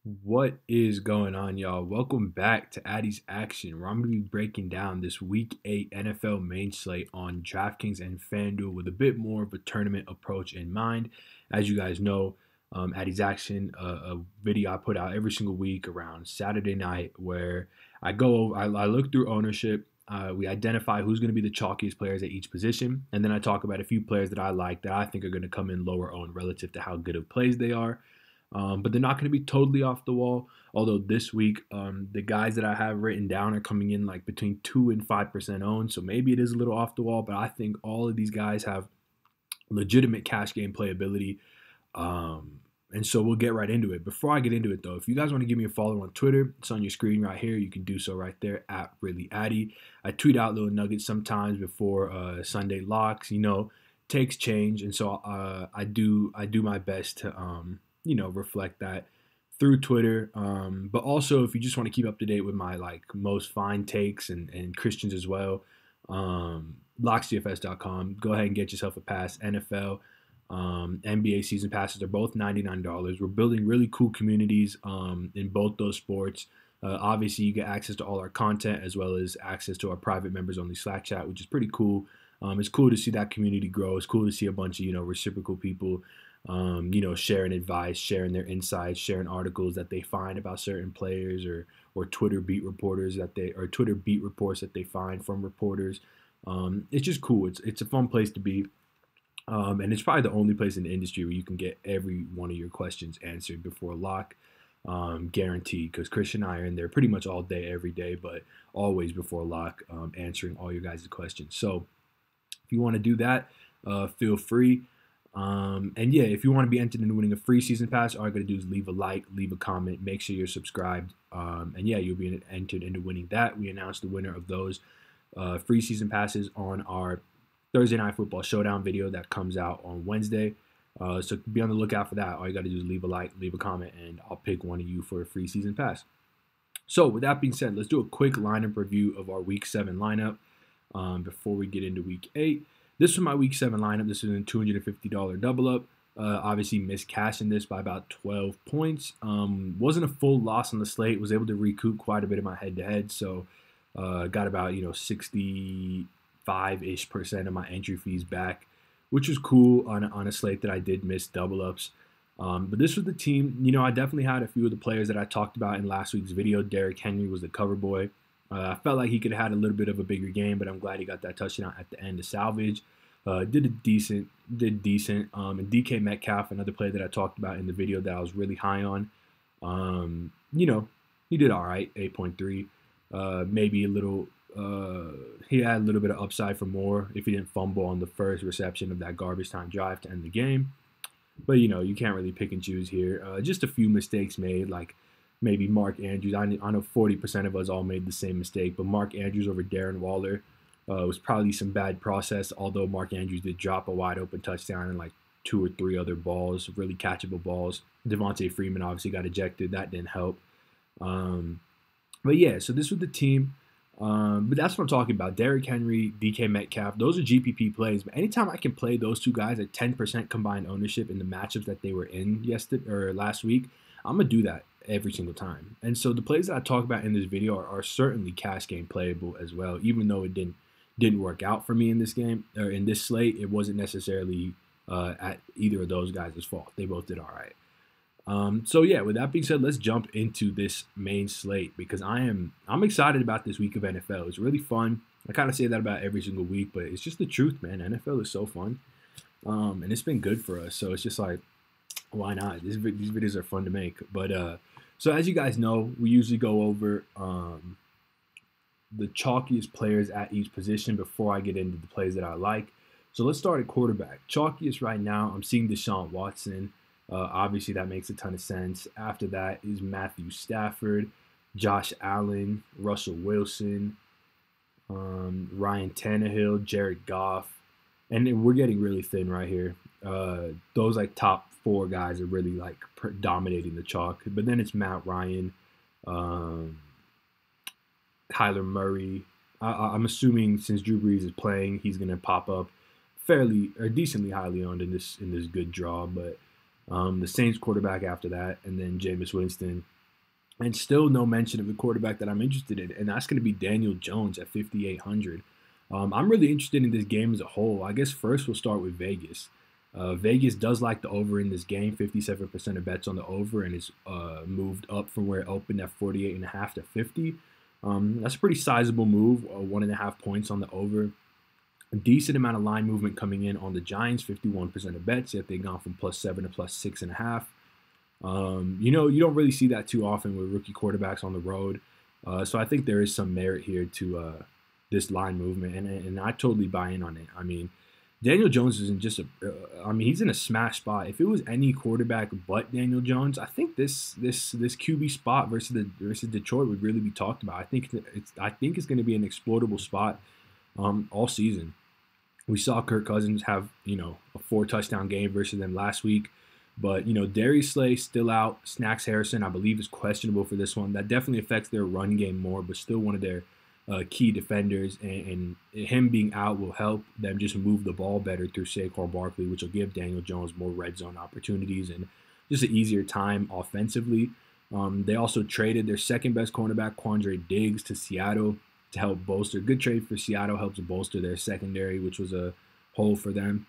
What is going on, y'all? Welcome back to Addy's Action, where I'm going to be breaking down this Week 8 NFL main slate on DraftKings and FanDuel with a bit more of a tournament approach in mind. As you guys know, Addy's Action, a video I put out every single week around Saturday night, where I look through ownership. We identify who's going to be the chalkiest players at each position, and then I talk about a few players that I like that I think are going to come in lower owned relative to how good of plays they are. But they're not going to be totally off the wall. Although this week, the guys that I have written down are coming in like between 2 and 5% owned. So maybe it is a little off the wall, but I think all of these guys have legitimate cash game playability. And so we'll get right into it. Before I get into it, though, if you guys want to give me a follow on Twitter, it's on your screen right here. You can do so right there at ReallyAddy. I tweet out little nuggets sometimes before Sunday locks. Takes change, and so I do my best to reflect that through Twitter. But also, if you just want to keep up to date with my most fine takes and Christians as well, locksdfs.com. Go ahead and get yourself a pass. NFL, NBA season passes are both $99. We're building really cool communities in both those sports. Obviously, you get access to all our content as well as access to our private members only Slack chat, which is pretty cool. It's cool to see that community grow. It's cool to see a bunch of reciprocal people sharing advice, sharing their insights, sharing articles that they find about certain players or Twitter beat reporters Twitter beat reports that they find from reporters. It's just cool. It's a fun place to be. And it's probably the only place in the industry where you can get every one of your questions answered before lock. Guaranteed, because Christian and I are in there pretty much all day, every day, but always before lock, answering all your guys' questions. So if you want to do that, feel free. And yeah, if you want to be entered into winning a free season pass, all you gotta do is leave a like, leave a comment, make sure you're subscribed. And yeah, you'll be entered into winning that. We announced the winner of those free season passes on our Thursday Night Football Showdown video that comes out on Wednesday. So be on the lookout for that. All you gotta do is leave a like, leave a comment, and I'll pick one of you for a free season pass. So with that being said, let's do a quick lineup review of our Week 7 lineup before we get into Week 8. This was my Week 7 lineup. This is a $250 double up. Obviously missed cash in this by about 12 points. Wasn't a full loss on the slate. Was able to recoup quite a bit of my head-to-head. So got about 65-ish% of my entry fees back, which was cool on a slate that I did miss double ups. But this was the team. I definitely had a few of the players that I talked about in last week's video. Derrick Henry was the cover boy. I felt like he could have had a little bit of a bigger game, but I'm glad he got that touchdown at the end to salvage. Did decent. And DK Metcalf, another player that I talked about in the video that I was really high on. He did all right, 8.3. Maybe a little. He had a little bit of upside for more if he didn't fumble on the first reception of that garbage time drive to end the game. But you can't really pick and choose here. Just a few mistakes made, like maybe Mark Andrews. I know 40% of us all made the same mistake, but Mark Andrews over Darren Waller was probably some bad process, although Mark Andrews did drop a wide open touchdown and like 2 or 3 other balls, really catchable balls. Devontae Freeman obviously got ejected. That didn't help. But yeah, so this was the team. But that's what I'm talking about. Derrick Henry, DK Metcalf, those are GPP plays. But anytime I can play those two guys at 10% combined ownership in the matchups that they were in last week, I'm going to do that every single time. And so the plays that I talk about in this video are certainly cash game playable as well, even though it didn't work out for me in this game or in this slate. It wasn't necessarily at either of those guys' fault. They both did all right. So yeah, with that being said, let's jump into this main slate because I'm excited about this week of NFL. It's really fun. I kind of say that about every single week, but it's just the truth, man. NFL is so fun, and it's been good for us. So it's just like, why not? These videos are fun to make. But so as you guys know, we usually go over the chalkiest players at each position before I get into the plays that I like. So let's start at quarterback. Chalkiest right now, I'm seeing Deshaun Watson. Obviously, that makes a ton of sense. After that is Matthew Stafford, Josh Allen, Russell Wilson, Ryan Tannehill, Jared Goff. And we're getting really thin right here. Those top 4 guys are really dominating the chalk. But then it's Matt Ryan, Kyler Murray. I'm assuming since Drew Brees is playing, he's going to pop up fairly or decently highly owned in this good draw. But The Saints quarterback after that, and then Jameis Winston. And still no mention of the quarterback that I'm interested in, and that's going to be Daniel Jones at 5,800. I'm really interested in this game as a whole. I guess first we'll start with Vegas. Vegas does like the over in this game, 57% of bets on the over, and it's moved up from where it opened at 48.5 to 50. That's a pretty sizable move, 1.5 points on the over. A decent amount of line movement coming in on the Giants, 51% of bets, yet they've gone from +7 to +6.5. You don't really see that too often with rookie quarterbacks on the road. So I think there is some merit here to this line movement, and I totally buy in on it. I mean, Daniel Jones isn't just he's in a smash spot. If it was any quarterback but Daniel Jones, I think this QB spot versus Detroit would really be talked about. I think it's going to be an exploitable spot all season. We saw Kirk Cousins have a 4-touchdown game versus them last week. But, Darius Slay still out. Snacks Harrison, I believe, is questionable for this one. That definitely affects their run game more, but still one of their key defenders. And him being out will help them just move the ball better through Saquon Barkley, which will give Daniel Jones more red zone opportunities and just an easier time offensively. They also traded their second-best cornerback, Quandre Diggs, to Seattle to help bolster. Good trade for Seattle, helps bolster their secondary, which was a hole for them.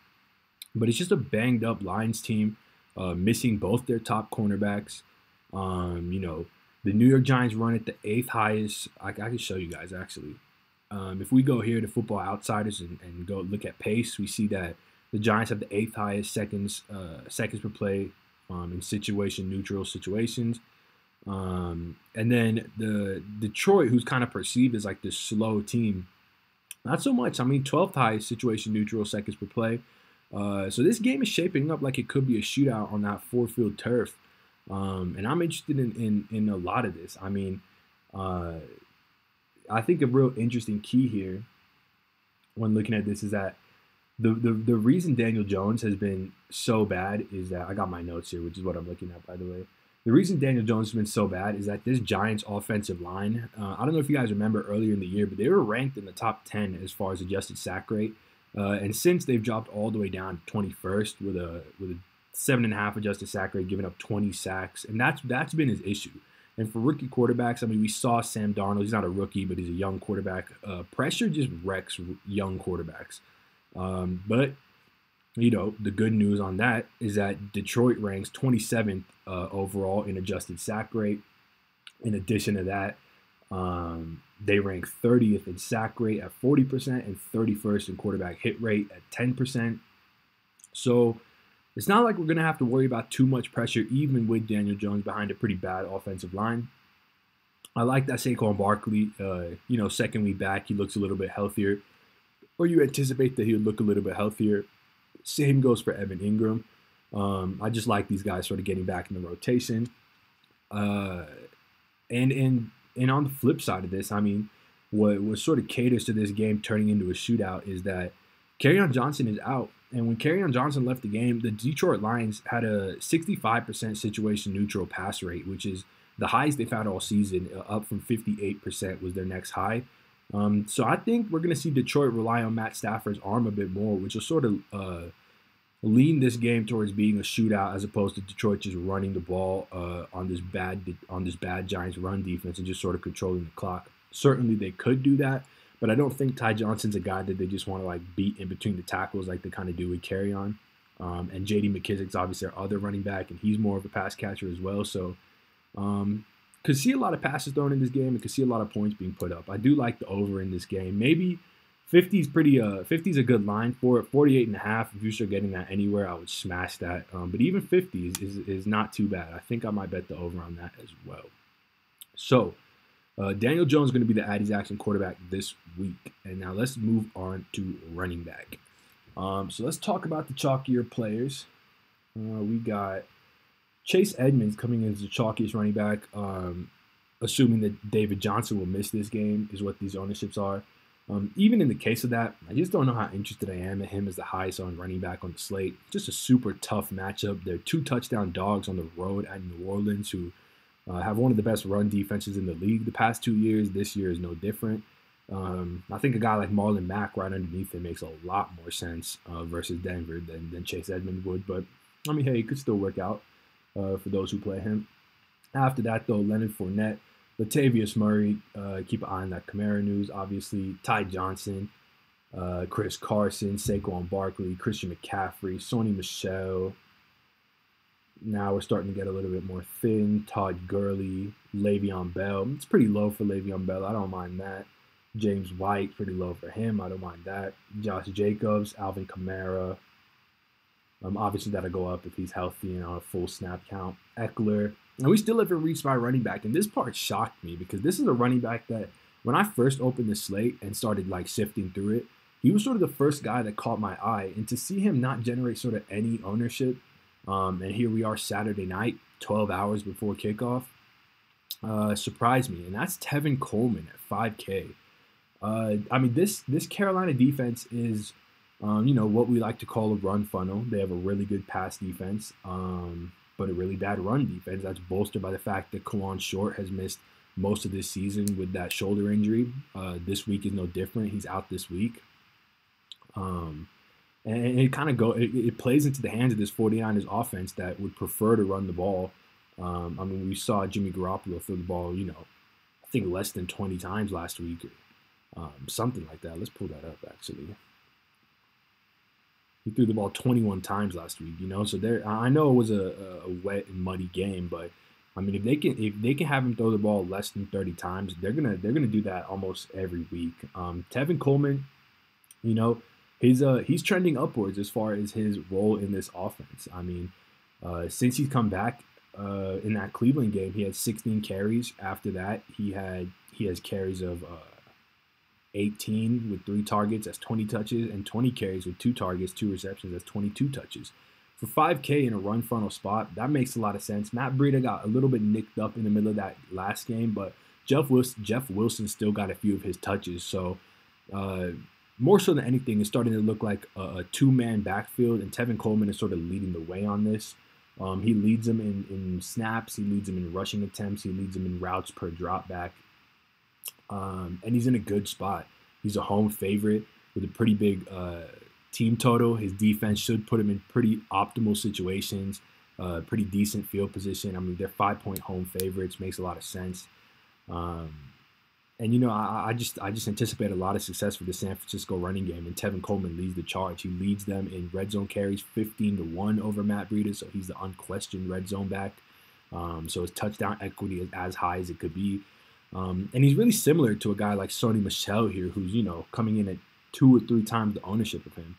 But it's just a banged-up Lions team. Missing both their top cornerbacks. The New York Giants run at the 8th highest. I can show you guys, actually. If we go here to Football Outsiders and go look at pace, we see that the Giants have the 8th highest seconds per play in neutral situations. And then the Detroit, who's kind of perceived as like this slow team, not so much. 12th highest situation neutral seconds per play. So this game is shaping up like it could be a shootout on that four-field turf. And I'm interested in a lot of this. I think a real interesting key here when looking at this is that the reason Daniel Jones has been so bad is that, I got my notes here, which is what I'm looking at, by the way. The reason Daniel Jones has been so bad is that this Giants offensive line, I don't know if you guys remember earlier in the year, but they were ranked in the top 10 as far as adjusted sack rate. And since they've dropped all the way down to 21st with a 7.5 adjusted sack rate, giving up 20 sacks, and that's been his issue. And for rookie quarterbacks, we saw Sam Darnold. He's not a rookie, but he's a young quarterback. Pressure just wrecks young quarterbacks. But the good news on that is that Detroit ranks 27th overall in adjusted sack rate. In addition to that, they rank 30th in sack rate at 40% and 31st in quarterback hit rate at 10%. So it's not like we're going to have to worry about too much pressure, even with Daniel Jones behind a pretty bad offensive line. I like that Saquon Barkley, second week back, he looks a little bit healthier, or you anticipate that he would look a little bit healthier. Same goes for Evan Ingram. I just like these guys sort of getting back in the rotation. And on the flip side of this, what sort of caters to this game turning into a shootout is that Kerryon Johnson is out. And when Kerryon Johnson left the game, the Detroit Lions had a 65% situation neutral pass rate, which is the highest they've had all season, up from 58% was their next high. So I think we're going to see Detroit rely on Matt Stafford's arm a bit more, which will sort of lean this game towards being a shootout as opposed to Detroit just running the ball on this bad Giants run defense and just sort of controlling the clock. Certainly they could do that, but I don't think Ty Johnson's a guy that they just want to beat in between the tackles like they kind of do with Kerryon. And J.D. McKissic's obviously our other running back, and he's more of a pass catcher as well. So could see a lot of passes thrown in this game and could see a lot of points being put up. I do like the over in this game. Maybe 50 is a good line for it. 48.5, if you start getting that anywhere, I would smash that. But even 50 is not too bad. I think I might bet the over on that as well. So Daniel Jones is going to be the Addy's Action quarterback this week. And now let's move on to running back. So let's talk about the chalkier players. We got Chase Edmunds coming in as the chalkiest running back, assuming that David Johnson will miss this game is what these ownerships are. Even in the case of that, I just don't know how interested I am in him as the highest on running back on the slate. Just a super tough matchup. They're 2 touchdown dogs on the road at New Orleans, who have one of the best run defenses in the league the past 2 years. This year is no different. I think a guy like Marlon Mack right underneath him makes a lot more sense versus Denver than Chase Edmonds would. But I mean, hey, it could still work out for those who play him. After that, though, Leonard Fournette, Latavius Murray, keep an eye on that Kamara news, obviously. Ty Johnson, Chris Carson, Saquon Barkley, Christian McCaffrey, Sony Michel. Now we're starting to get a little bit more thin. Todd Gurley, Le'Veon Bell. It's pretty low for Le'Veon Bell. I don't mind that. James White, pretty low for him. I don't mind that. Josh Jacobs, Alvin Kamara. Obviously, that'll go up if he's healthy and on a full snap count. Eckler. And we still haven't reached my running back. And this part shocked me because this is a running back that when I first opened the slate and started like sifting through it, he was sort of the first guy that caught my eye. And to see him not generate sort of any ownership, and here we are Saturday night, 12 hours before kickoff, surprised me. And that's Tevin Coleman at 5K. I mean, this Carolina defense is, what we like to call a run funnel. They have a really good pass defense, but a really bad run defense. That's bolstered by the fact that Kawan Short has missed most of this season with that shoulder injury. This week is no different. He's out this week. And it kind of it plays into the hands of this 49ers offense that would prefer to run the ball. I mean, we saw Jimmy Garoppolo throw the ball, I think less than 20 times last week. Something like that. Let's pull that up, actually. He threw the ball 21 times last week, so I know it was a wet and muddy game, but I mean, if they can have him throw the ball less than 30 times, they're gonna do that almost every week. Tevin Coleman, he's trending upwards as far as his role in this offense. I mean, since he's come back in that Cleveland game, he had 16 carries. After that, he has carries of 18 with 3 targets, that's 20 touches, and 20 carries with 2 targets, 2 receptions, that's 22 touches. For 5K in a run funnel spot, that makes a lot of sense. Matt Breida got a little bit nicked up in the middle of that last game, but Jeff Wilson still got a few of his touches. So more so than anything, it's starting to look like a 2-man backfield, and Tevin Coleman is sort of leading the way on this. He leads them in snaps, he leads them in rushing attempts, he leads them in routes per drop back. And he's in a good spot. He's a home favorite with a pretty big team total. His defense should put him in pretty optimal situations, pretty decent field position. I mean, they're 5-point home favorites. Makes a lot of sense. And I just anticipate a lot of success for the San Francisco running game. And Tevin Coleman leads the charge. He leads them in red zone carries, 15-1 over Matt Breida. So he's the unquestioned red zone back. So his touchdown equity is as high as it could be. And he's really similar to a guy like Sony Michel here, who's, coming in at 2 or 3 times the ownership of him.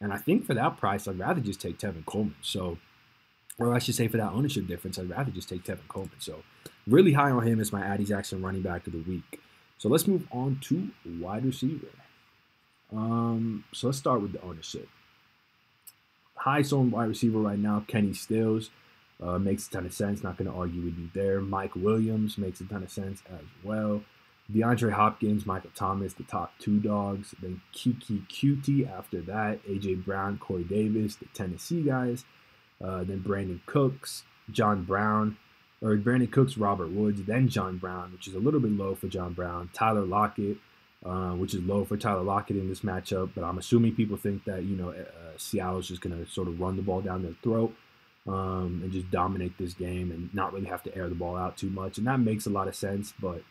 And I think for that price, I'd rather just take Tevin Coleman. So, or I should say for that ownership difference, I'd rather just take Tevin Coleman. So really high on him as my Addy Jackson running back of the week. So let's move on to wide receiver. So let's start with the ownership. Highest owned wide receiver right now, Kenny Stills. Makes a ton of sense. Not going to argue with you there. Mike Williams makes a ton of sense as well. DeAndre Hopkins, Michael Thomas, the top 2 dogs. Then Kiki Cutie after that. A.J. Brown, Corey Davis, the Tennessee guys. Then Brandon Cooks, Brandon Cooks, Robert Woods. Then John Brown, which is a little bit low for John Brown. Tyler Lockett, which is low for Tyler Lockett in this matchup. But I'm assuming people think that, Seattle's just going to sort of run the ball down their throat. And just dominate this game and not really have to air the ball out too much, and that makes a lot of sense. But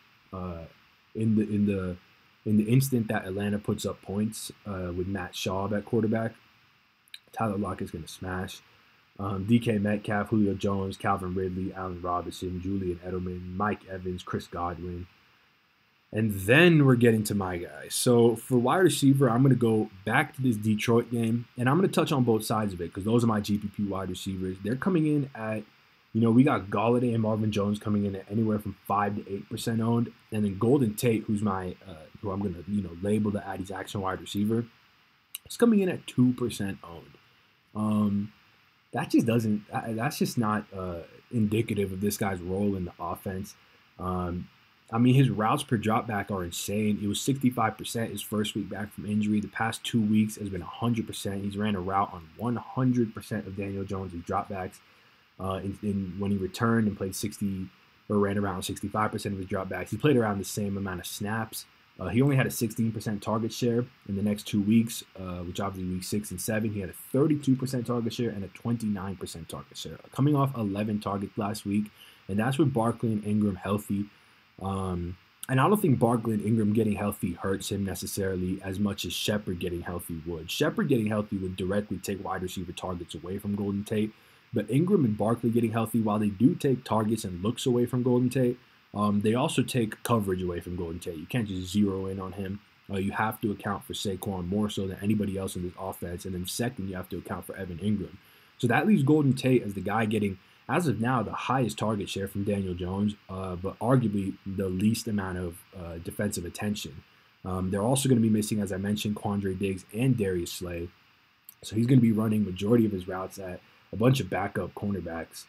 in the instant that Atlanta puts up points with Matt Schaub at quarterback, Tyler Lockett's going to smash. DK Metcalf, Julio Jones, Calvin Ridley, Allen Robinson, Julian Edelman, Mike Evans, Chris Godwin. And then we're getting to my guys. So for wide receiver, I'm going to go back to this Detroit game, and I'm going to touch on both sides of it because those are my GPP wide receivers. They're coming in at, we got Golladay and Marvin Jones coming in at anywhere from 5 to 8% owned, and then Golden Tate, who's my, who I'm going to, label the Addy Jackson wide receiver, it's coming in at 2% owned. That just doesn't. That's just not indicative of this guy's role in the offense. I mean, his routes per dropback are insane. It was 65% his first week back from injury. The past 2 weeks has been 100%. He's ran a route on 100% of Daniel Jones' dropbacks. When he returned and played ran around 65% of his dropbacks. He played around the same amount of snaps. He only had a 16% target share in the next 2 weeks, which obviously week 6 and 7. He had a 32% target share and a 29% target share, coming off 11 targets last week. And that's with Barkley and Ingram healthy. And I don't think Barkley and Ingram getting healthy hurts him necessarily as much as Shepard getting healthy would. Shepard getting healthy would directly take wide receiver targets away from Golden Tate. But Ingram and Barkley getting healthy, while they do take targets and looks away from Golden Tate, they also take coverage away from Golden Tate. You can't just zero in on him. You have to account for Saquon more so than anybody else in this offense. And then second, you have to account for Evan Ingram. So that leaves Golden Tate as the guy getting, as of now, the highest target share from Daniel Jones, but arguably the least amount of defensive attention. They're also going to be missing, as I mentioned, Quandre Diggs and Darius Slay. So he's going to be running majority of his routes at a bunch of backup cornerbacks.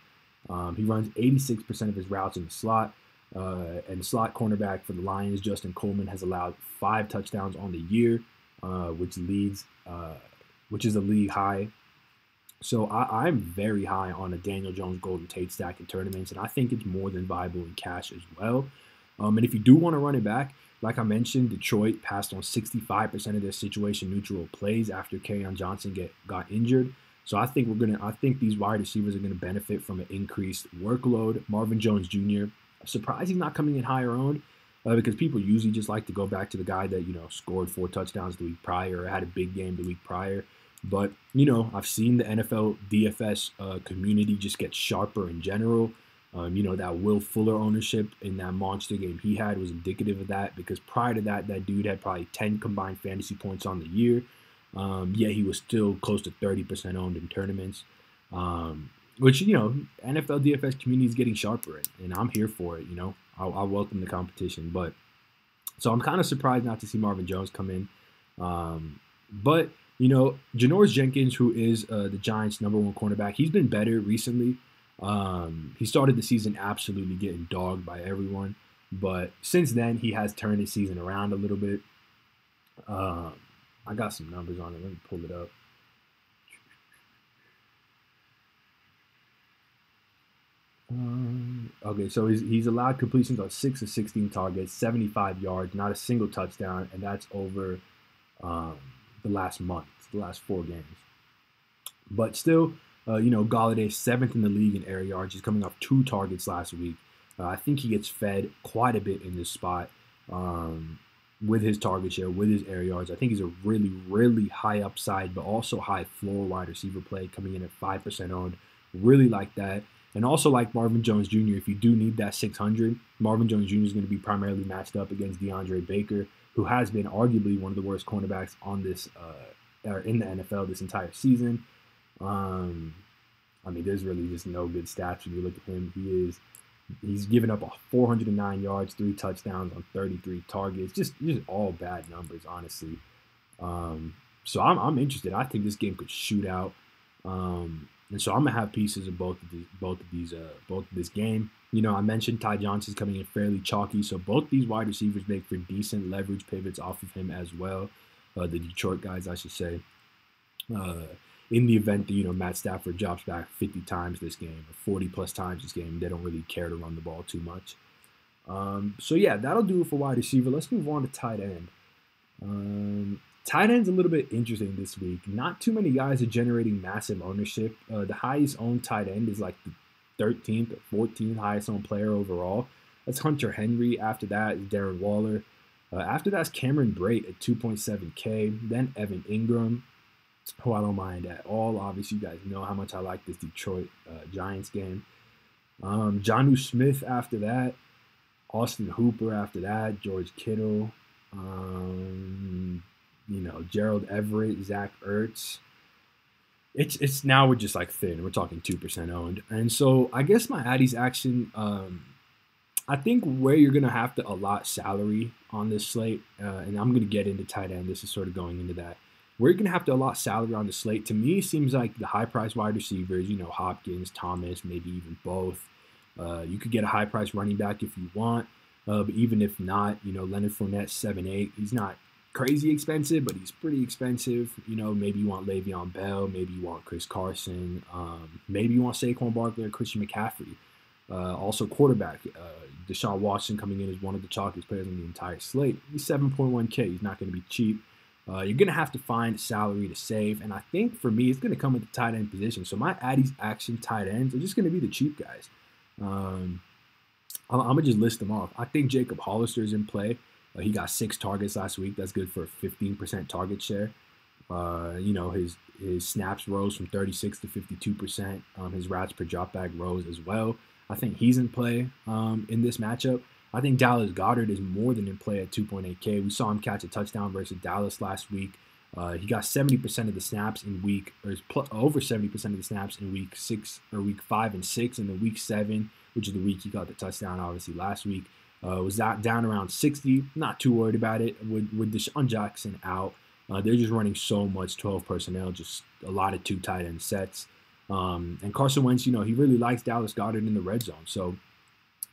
He runs 86% of his routes in the slot. And slot cornerback for the Lions, Justin Coleman, has allowed 5 touchdowns on the year, which is a league high. So I'm very high on a Daniel Jones Golden Tate stack in tournaments, and I think it's more than viable in cash as well. And if you do want to run it back, like I mentioned, Detroit passed on 65% of their situation neutral plays after Kerryon Johnson got injured. So I think these wide receivers are gonna benefit from an increased workload. Marvin Jones Jr., surprised he's not coming in higher owned, because people usually just like to go back to the guy that scored 4 touchdowns the week prior or had a big game the week prior. But I've seen the NFL DFS community just get sharper in general. That Will Fuller ownership in that monster game he had was indicative of that, because prior to that dude had probably 10 combined fantasy points on the year. Yet he was still close to 30% owned in tournaments. Which, NFL DFS community is getting sharper, and I'm here for it. I welcome the competition. But so I'm kind of surprised not to see Marvin Jones come in. But Jinora Jenkins, who is the Giants' #1 cornerback, he's been better recently. He started the season absolutely getting dogged by everyone, but since then he has turned his season around a little bit. I got some numbers on it. Let me pull it up. Okay, so he's allowed completions on 6 of 16 targets, 75 yards, not a single touchdown, and that's over the last month, the last 4 games. But still, Galladay's 7th in the league in air yards. He's coming off 2 targets last week. I think he gets fed quite a bit in this spot with his target share, with his air yards. I think he's a really, really high upside, but also high floor wide receiver play, coming in at 5% owned. Really like that. And also like Marvin Jones Jr., if you do need that 600, Marvin Jones Jr. is going to be primarily matched up against DeAndre Baker, who has been arguably one of the worst cornerbacks on this in the NFL this entire season. There's really just no good stats when you look at him. He's given up 409 yards, 3 touchdowns on 33 targets. Just all bad numbers, honestly. So I'm interested. I think this game could shoot out. And so I'm gonna have pieces of both of this game. I mentioned Ty Johnson's coming in fairly chalky, so both these wide receivers make for decent leverage pivots off of him as well. The Detroit guys, I should say. In the event that Matt Stafford drops back 50 times this game or 40 plus times this game, they don't really care to run the ball too much. So yeah, that'll do it for wide receiver. Let's move on to tight end. Tight end's a little bit interesting this week. Not too many guys are generating massive ownership. The highest owned tight end is like the 13th or 14th highest owned player overall. That's Hunter Henry. After that is Darren Waller. After that's Cameron Brate at 2.7K. Then Evan Ingram, who I don't mind at all. Obviously, you guys know how much I like this Detroit Giants game. Jonnu Smith after that. Austin Hooper after that. George Kittle. Gerald Everett, Zach Ertz. It's now we're just like thin. We're talking 2% owned. And so I guess my Addy's action, I think where you're going to have to allot salary on this slate, and I'm going to get into tight end. This is sort of going into that. Where you're going to have to allot salary on the slate, to me, seems like the high-priced wide receivers, Hopkins, Thomas, maybe even both. You could get a high-priced running back if you want. But even if not, Leonard Fournette, 7.8. He's not crazy expensive, but he's pretty expensive. Maybe you want Le'Veon Bell, maybe you want Chris Carson, maybe you want Saquon Barkley or Christian McCaffrey. Also, quarterback Deshaun Watson coming in as one of the chalkiest players on the entire slate. He's 7.1K. He's not going to be cheap. You're going to have to find salary to save, and I think for me, it's going to come with the tight end position. So my Addy's action tight ends are just going to be the cheap guys. I'm going to just list them off. I think Jacob Hollister is in play. He got 6 targets last week. That's good for a 15% target share. His snaps rose from 36 to 52%. His routes per dropback rose as well. I think he's in play in this matchup. I think Dallas Goedert is more than in play at 2.8K. We saw him catch a touchdown versus Dallas last week. He got 70% of the snaps in over 70% of the snaps in week 5 and 6, and then week 7, which is the week he got the touchdown, obviously last week, was that down around 60. Not too worried about it. With Deshaun Jackson out, they're just running so much 12 personnel, just a lot of 2 tight end sets. And Carson Wentz, he really likes Dallas Goedert in the red zone. So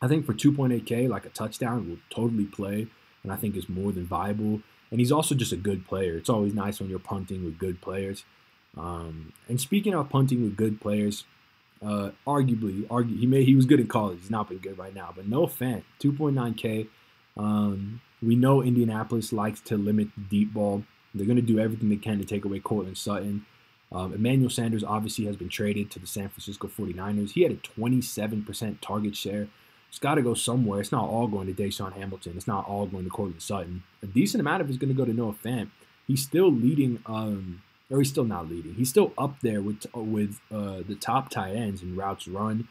I think for 2.8K, like a touchdown will totally play, and I think is more than viable. And he's also just a good player. It's always nice when you're punting with good players. And speaking of punting with good players, he was good in college. He's not been good right now. But Noah Fant, 2.9K. We know Indianapolis likes to limit the deep ball. They're going to do everything they can to take away Cortland Sutton. Emmanuel Sanders obviously has been traded to the San Francisco 49ers. He had a 27% target share. It's got to go somewhere. It's not all going to Deshaun Hamilton. It's not all going to Cortland Sutton. A decent amount of it is going to go to Noah Fant. He's still leading, or he's still not leading. He's still up there with the top tight ends in routes run.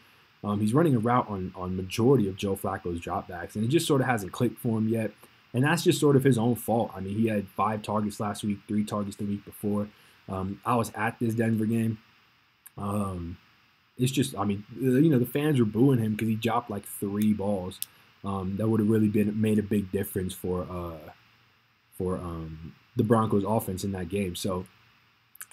He's running a route on majority of Joe Flacco's dropbacks, and it just sort of hasn't clicked for him yet. And that's just sort of his own fault. I mean, he had 5 targets last week, 3 targets the week before. I was at this Denver game. It's just, the fans were booing him because he dropped like 3 balls. That would have really made a big difference for the Broncos offense in that game. So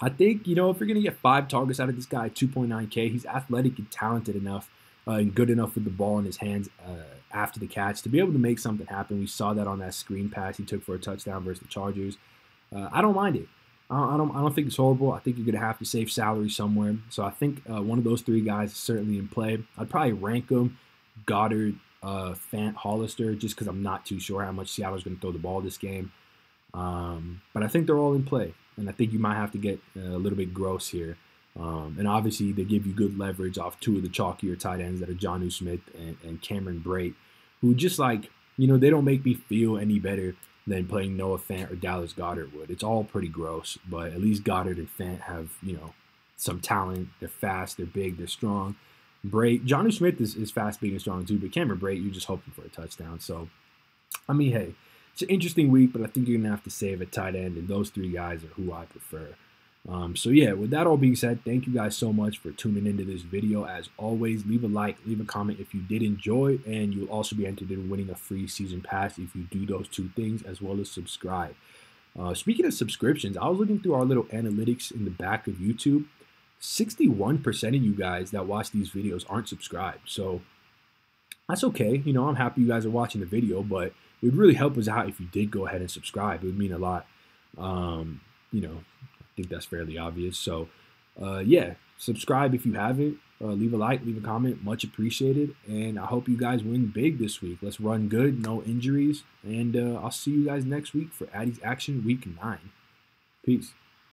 I think, if you're going to get 5 targets out of this guy, 2.9K, he's athletic and talented enough and good enough with the ball in his hands after the catch to be able to make something happen. We saw that on that screen pass he took for a touchdown versus the Chargers. I don't mind it. I don't think it's horrible. I think you're going to have to save salary somewhere. So I think one of those 3 guys is certainly in play. I'd probably rank them Goddard, Fant, Hollister, just because I'm not too sure how much Seattle's going to throw the ball this game. But I think they're all in play. And I think you might have to get a little bit gross here. And obviously, they give you good leverage off 2 of the chalkier tight ends that are Jonnu Smith and Cameron Brate, who just they don't make me feel any better than playing Noah Fant or Dallas Goedert would. It's all pretty gross, but at least Goddard and Fant have, some talent. They're fast, they're big, they're strong. Jonnu Smith is fast, big, and strong too, but Cameron Brate, you're just hoping for a touchdown. So, hey, it's an interesting week, but I think you're going to have to save a tight end, and those 3 guys are who I prefer. With that all being said, thank you guys so much for tuning into this video. As always, leave a like, leave a comment if you did enjoy, and you'll also be entered in winning a free season pass if you do those 2 things, as well as subscribe. Speaking of subscriptions, I was looking through our little analytics in the back of YouTube. 61% of you guys that watch these videos aren't subscribed, so that's okay. I'm happy you guys are watching the video, but it would really help us out if you did go ahead and subscribe. It would mean a lot. I think that's fairly obvious. So, subscribe if you haven't. Leave a like, leave a comment. Much appreciated. And I hope you guys win big this week. Let's run good, no injuries. And I'll see you guys next week for Addy's Action Week 9. Peace.